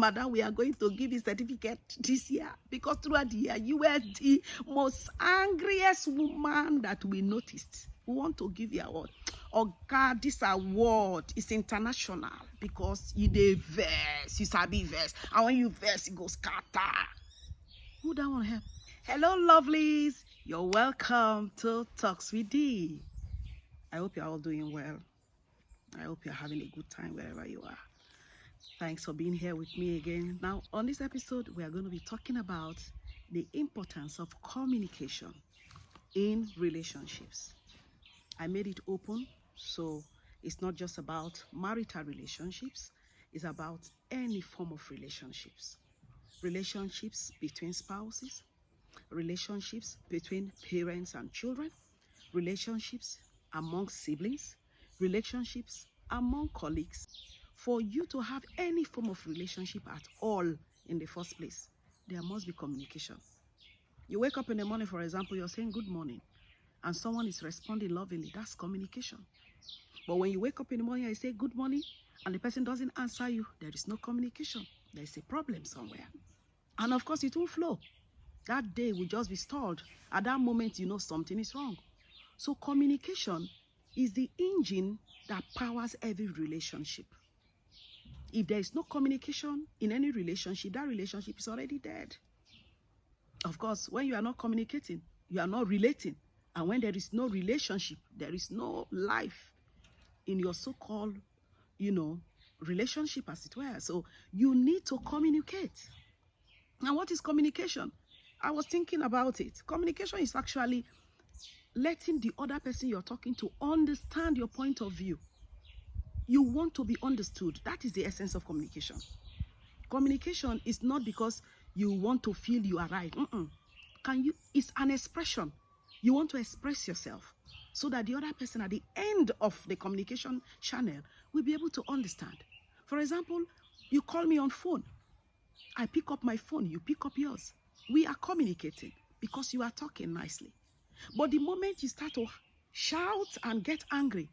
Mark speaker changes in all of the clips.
Speaker 1: madam, we are going to give you certificate this year, because throughout the year, you were the most angriest woman that we noticed. We want to give you an award. Oh God, this award is international because you dey verse, you sabi verse, and when you verse, it goes scatter. Who that want to help? Hello, lovelies. You're welcome to Talks with D. I hope you're all doing well. I hope you're having a good time wherever you are. Thanks for being here with me again. Now, on this episode, we are going to be talking about the importance of communication in relationships. I made it open, so it's not just about marital relationships. It's about any form of relationships. Relationships between spouses, relationships between parents and children, relationships among siblings, relationships among colleagues. For you to have any form of relationship at all in the first place, there must be communication. You wake up in the morning, for example, you're saying good morning, and someone is responding lovingly. That's communication. But when you wake up in the morning and you say good morning, and the person doesn't answer you, there is no communication. There is a problem somewhere. And of course, it won't flow. That day will just be stalled. At that moment, you know something is wrong. So communication is the engine that powers every relationship. If there is no communication in any relationship, that relationship is already dead. Of course, when you are not communicating, you are not relating. And when there is no relationship, there is no life in your so-called, relationship, as it were. So you need to communicate. Now, what is communication? I was thinking about it. Communication is actually letting the other person you're talking to understand your point of view. You want to be understood. That is the essence of communication. Communication is not because you want to feel you are right. It's an expression. You want to express yourself so that the other person at the end of the communication channel will be able to understand. For example, you call me on phone. I pick up my phone. You pick up yours. We are communicating because you are talking nicely. But the moment you start to shout and get angry,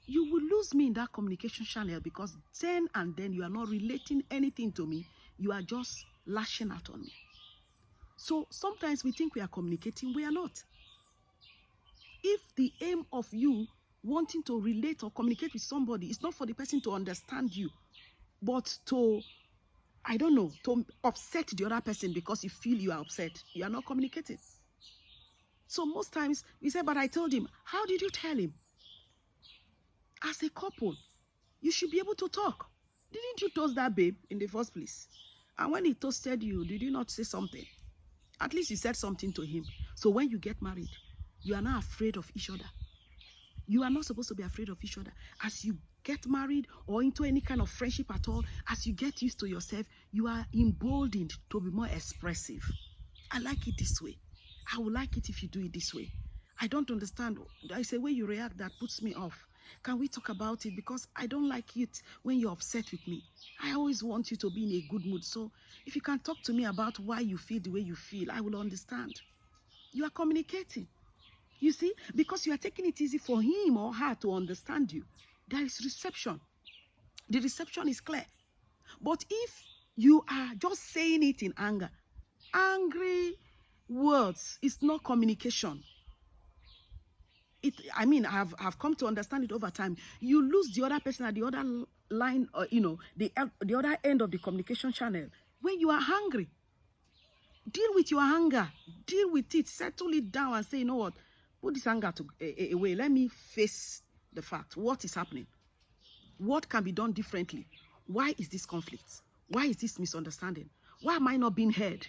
Speaker 1: you will lose me in that communication channel, because then and then you are not relating anything to me. You are just lashing out on me. So sometimes we think we are communicating, we are not. If the aim of you wanting to relate or communicate with somebody is not for the person to understand you, but to upset the other person because you feel you are upset, you are not communicating. So most times we say, but I told him. How did you tell him? As a couple, you should be able to talk. Didn't you toast that babe in the first place? And when he toasted you, did you not say something? At least you said something to him. So when you get married, you are not afraid of each other. You are not supposed to be afraid of each other. As you get married or into any kind of friendship at all, as you get used to yourself, you are emboldened to be more expressive. I like it this way. I would like it if you do it this way. I don't understand. There's a way you react that puts me off. Can we talk about it? Because I don't like it when you're upset with me. I always want you to be in a good mood. So if you can talk to me about why you feel the way you feel, I will understand. You are communicating. You see, because you are taking it easy for him or her to understand you. There is reception. The reception is clear. But if you are just saying it in anger, angry words is not communication. I've come to understand it over time. You lose the other person at the other line, the other end of the communication channel when you are hungry. Deal with your anger. Deal with it. Settle it down and say, you know what? Put this anger away. Let me face the fact. What is happening? What can be done differently? Why is this conflict? Why is this misunderstanding? Why am I not being heard?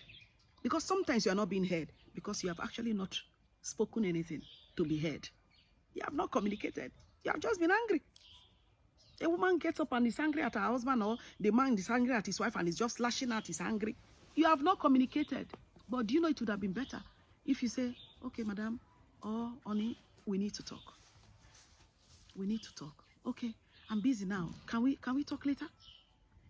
Speaker 1: Because sometimes you are not being heard because you have actually not spoken anything to be heard. You have not communicated. You have just been angry. A woman gets up and is angry at her husband, or the man is angry at his wife and is just lashing out, is angry. You have not communicated. But do you know it would have been better if you say, okay, madam, or honey, we need to talk. We need to talk. Okay, I'm busy now. Can we talk later?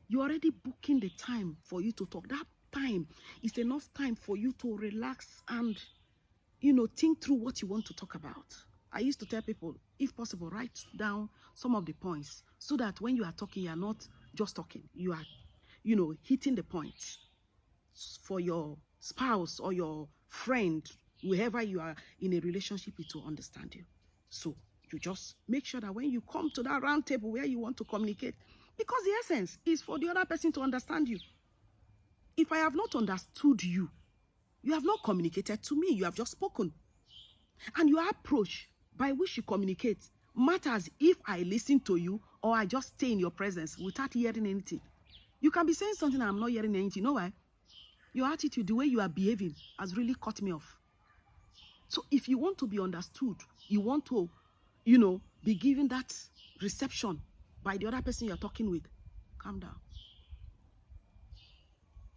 Speaker 1: You're already booking the time for you to talk. That time is enough time for you to relax and, think through what you want to talk about. I used to tell people, if possible, write down some of the points so that when you are talking, you are not just talking. You hitting the point for your spouse or your friend, whoever you are in a relationship with, to understand you. So you just make sure that when you come to that round table where you want to communicate, because the essence is for the other person to understand you. If I have not understood you, you have not communicated to me. You have just spoken. And your approach by which you communicate matters if I listen to you or I just stay in your presence without hearing anything. You can be saying something and I'm not hearing anything. You know why? Your attitude, the way you are behaving, has really cut me off. So if you want to be understood, you want to, be given that reception by the other person you're talking with, calm down.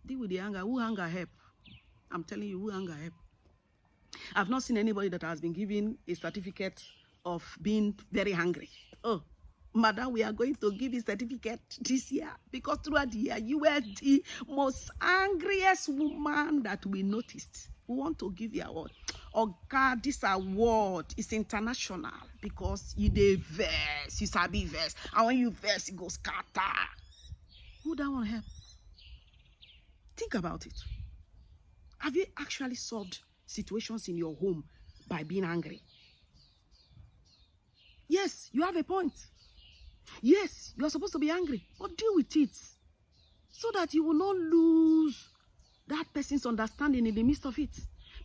Speaker 1: Deal with the anger. Who anger help? I'm telling you, who anger help? I've not seen anybody that has been given a certificate of being very angry. Oh, madam, we are going to give a certificate this year because throughout the year, you were the most angriest woman that we noticed. We want to give you an award. Oh God, this award is international because you dey verse, you sabi verse, and when you verse, it goes scatter. Who that want help? Think about it. Have you actually solved situations in your home by being angry? Yes, you have a point. Yes, you are supposed to be angry, but deal with it so that you will not lose that person's understanding in the midst of it.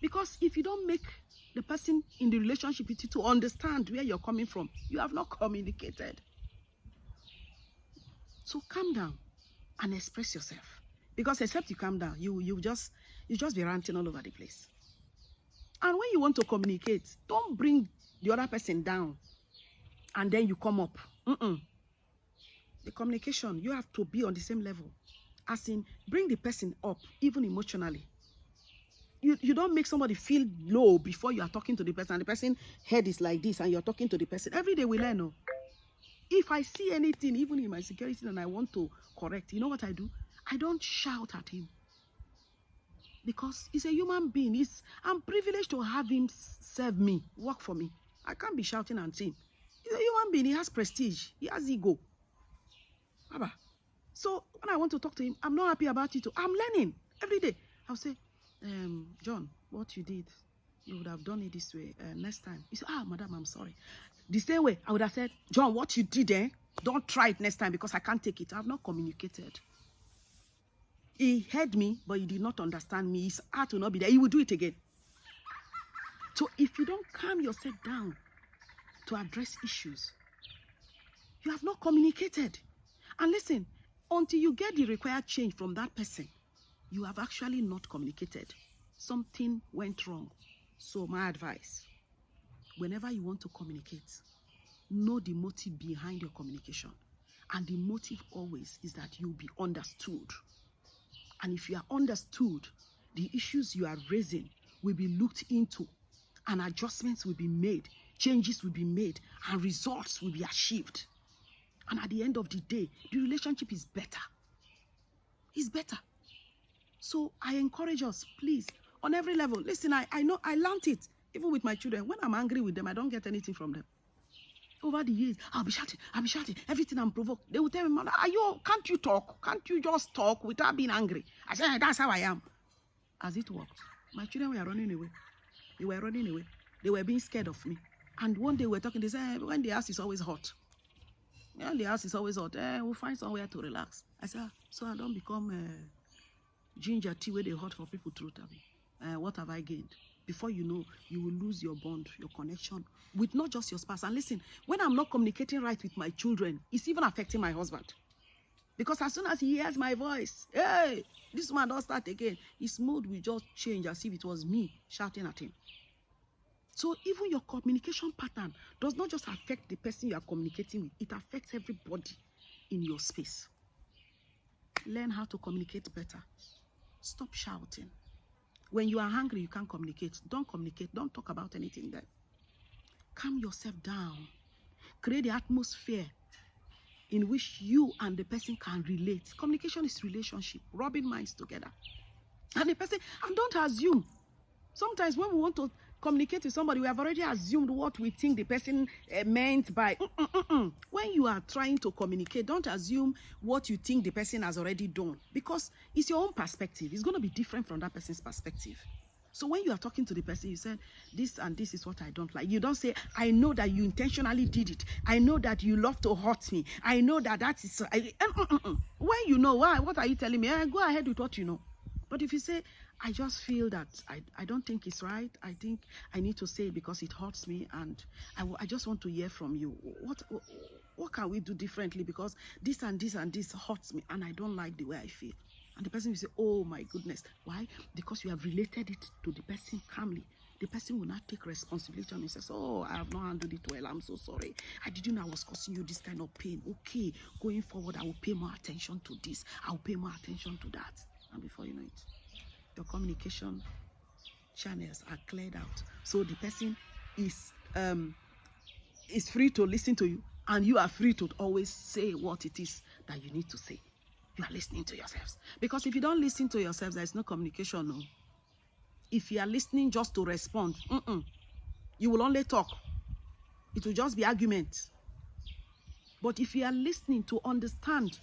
Speaker 1: Because if you don't make the person in the relationship with you to understand where you're coming from, you have not communicated. So calm down and express yourself. Because except you calm down, you just be ranting all over the place. And when you want to communicate, don't bring the other person down and then you come up. The communication, you have to be on the same level. As in, bring the person up, even emotionally. You don't make somebody feel low before you are talking to the person, and the person head is like this, and you're talking to the person. Every day we learn. Oh. If I see anything, even in my security, and I want to correct, you know what I do? I don't shout at him. Because he's a human being. I'm privileged to have him serve me, work for me. I can't be shouting at him. He's a human being. He has prestige. He has ego. Baba. So when I want to talk to him, I'm not happy about it. I'm learning every day. I'll say, John, what you did, you would have done it this way. Next time. He said, madam, I'm sorry. The same way, I would have said, John, what you did, don't try it next time because I can't take it. I have not communicated. He heard me, but he did not understand me. His heart will not be there. He will do it again. So if you don't calm yourself down to address issues, you have not communicated. And listen, until you get the required change from that person, you have actually not communicated. Something went wrong. So my advice, whenever you want to communicate, know the motive behind your communication. And the motive always is that you'll be understood. And if you are understood, the issues you are raising will be looked into, and adjustments will be made, changes will be made, and results will be achieved. And at the end of the day, the relationship is better. It's better. So I encourage us, please, on every level. Listen, I know I learned it, even with my children. When I'm angry with them, I don't get anything from them. Over the years, I'll be shouting, everything I'm provoked. They will tell me, Mother, can't you talk? Can't you just talk without being angry? I said, that's how I am. As it worked, my children were running away. They were running away. They were being scared of me. And one day we're talking, they said, when the house is always hot. When the house is always hot, we'll find somewhere to relax. I said, so I don't become ginger tea where they hot for people to what have I gained? Before you know, you will lose your bond, your connection with not just your spouse. And listen, when I'm not communicating right with my children, it's even affecting my husband. Because as soon as he hears my voice, hey, this man don't start again. His mood will just change as if it was me shouting at him. So even your communication pattern does not just affect the person you are communicating with. It affects everybody in your space. Learn how to communicate better. Stop shouting. When you are hungry, you can't communicate. Don't communicate. Don't talk about anything there. Calm yourself down. Create the atmosphere in which you and the person can relate. Communication is relationship, rubbing minds together. And the person, and don't assume. Sometimes when we want to communicate with somebody, we have already assumed what we think the person meant by. When you are trying to communicate, don't assume what you think the person has already done, because it's your own perspective. It's going to be different from that person's perspective. So when you are talking to the person, you say, this and this is what I don't like. You don't say, I know that you intentionally did it. I know that you love to hurt me. I know that that is... When you know, why? What are you telling me? Go ahead with what you know. But if you say, I just feel that I don't think it's right. I think I need to say it because it hurts me, and I just want to hear from you. What can we do differently? Because this and this and this hurts me, and I don't like the way I feel. And the person will say, oh my goodness. Why? Because you have related it to the person calmly. The person will not take responsibility and says, oh, I have not handled it well. I'm so sorry. I didn't know I was causing you this kind of pain. Okay, going forward, I will pay more attention to this. I will pay more attention to that. And before you know it, your communication channels are cleared out. So the person is free to listen to you, and you are free to always say what it is that you need to say. You are listening to yourselves. Because if you don't listen to yourselves, there is no communication. No. If you are listening just to respond, you will only talk. It will just be argument. But if you are listening to understand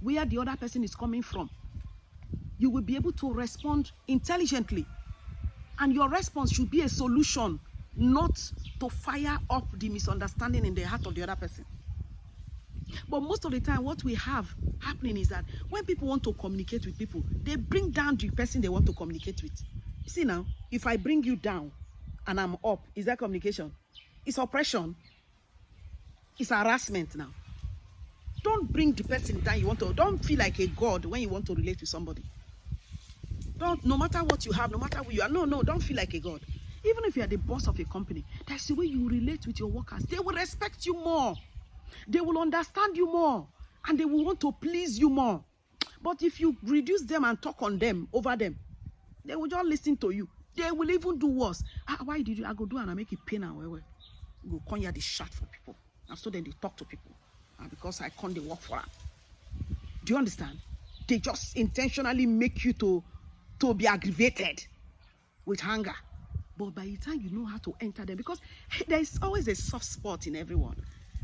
Speaker 1: where the other person is coming from, you will be able to respond intelligently. And your response should be a solution, not to fire up the misunderstanding in the heart of the other person. But most of the time, what we have happening is that when people want to communicate with people, they bring down the person they want to communicate with. You see now, if I bring you down and I'm up, is that communication? It's oppression. It's harassment now. Don't bring the person down. Don't feel like a god when you want to relate with somebody. No matter what you have, no matter who you are, no, don't feel like a god. Even if you are the boss of a company, that's the way you relate with your workers. They will respect you more. They will understand you more, and they will want to please you more. But if you reduce them and talk on them, over them, they will just listen to you. They will even do worse. Why did you? I go do and I make it pain and well. Go come here, they shout for people. And so then they talk to people. And because I can't, they work for them. Do you understand? They just intentionally make you to be aggravated with anger. But by the time you know how to enter them, because there is always a soft spot in everyone.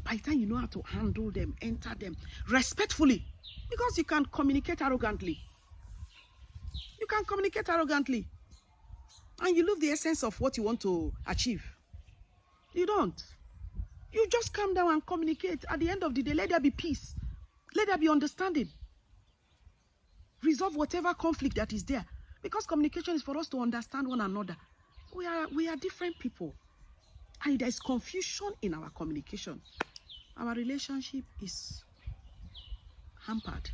Speaker 1: By the time you know how to handle them, enter them respectfully, because you can communicate arrogantly. You can communicate arrogantly, and you lose the essence of what you want to achieve. You don't. You just calm down and communicate. At the end of the day, let there be peace. Let there be understanding. Resolve whatever conflict that is there, because communication is for us to understand one another. We are different people, and there is confusion in our communication. Our relationship is hampered.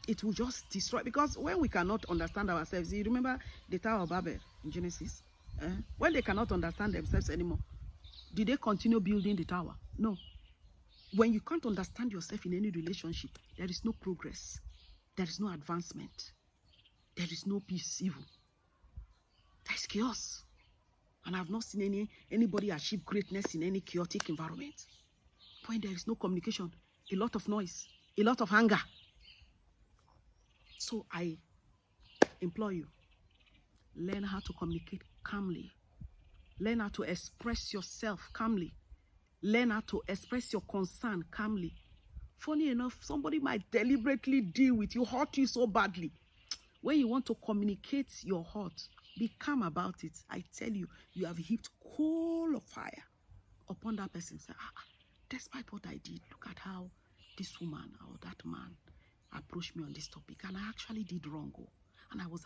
Speaker 1: It will just destroy, because when we cannot understand ourselves, you remember the Tower of Babel in Genesis? When they cannot understand themselves anymore, did they continue building the tower? No. When you can't understand yourself in any relationship, there is no progress. There is no advancement. There is no peace even. There is chaos. And I've not seen anybody achieve greatness in any chaotic environment. When there is no communication, a lot of noise, a lot of anger. So I implore you, learn how to communicate calmly. Learn how to express yourself calmly. Learn how to express your concern calmly. Funny enough, somebody might deliberately deal with you, hurt you so badly. When you want to communicate your hurt, be calm about it. I tell you, you have heaped coal of fire upon that person. Say, despite what I did, look at how this woman or that man approached me on this topic, and I actually did wrong. And I was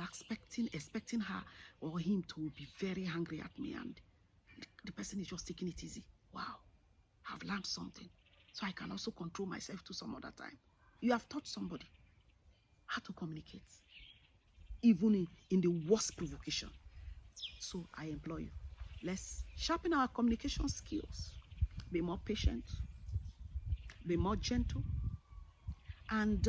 Speaker 1: expecting her or him to be very angry at me, and the person is just taking it easy. Wow, I've learned something. So I can also control myself to some other time. You have taught somebody how to communicate, even in the worst provocation. So I implore you, let's sharpen our communication skills. Be more patient, be more gentle, and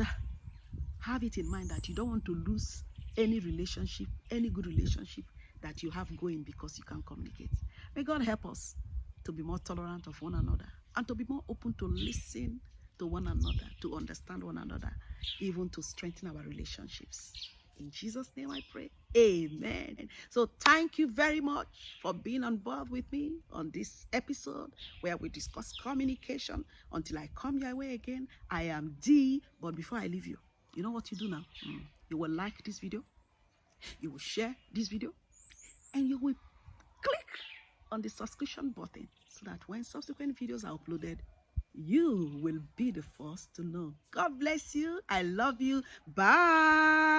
Speaker 1: have it in mind that you don't want to lose any relationship, any good relationship that you have going because you can communicate. May God help us to be more tolerant of one another and to be more open to listen to one another, to understand one another, even to strengthen our relationships. In Jesus' name I pray. Amen. So thank you very much for being on board with me on this episode where we discuss communication. Until I come your way again, I am Dee. But before I leave you, you know what you do now? You will like this video, you will share this video, and you will click on the subscription button so that when subsequent videos are uploaded, you will be the first to know. God bless you. I love you. Bye.